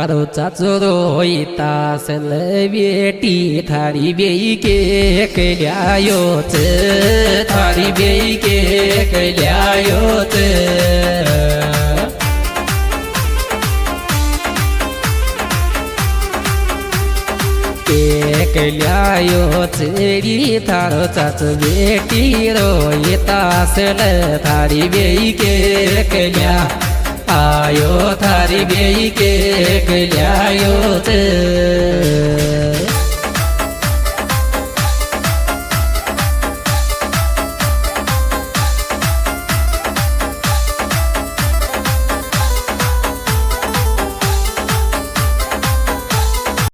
તારો ચાચરો તાસલ બેટી થારી બેઈ કે કલ્યાયો છે થારી બેઈ કે કલ્યાયો છે કલ્યાયો છે તારો ચાચ બેટી રોય તાસલ થારી બેઈ કે કલ્યા આયો થારી બેઈ કે કલ્યાયો છે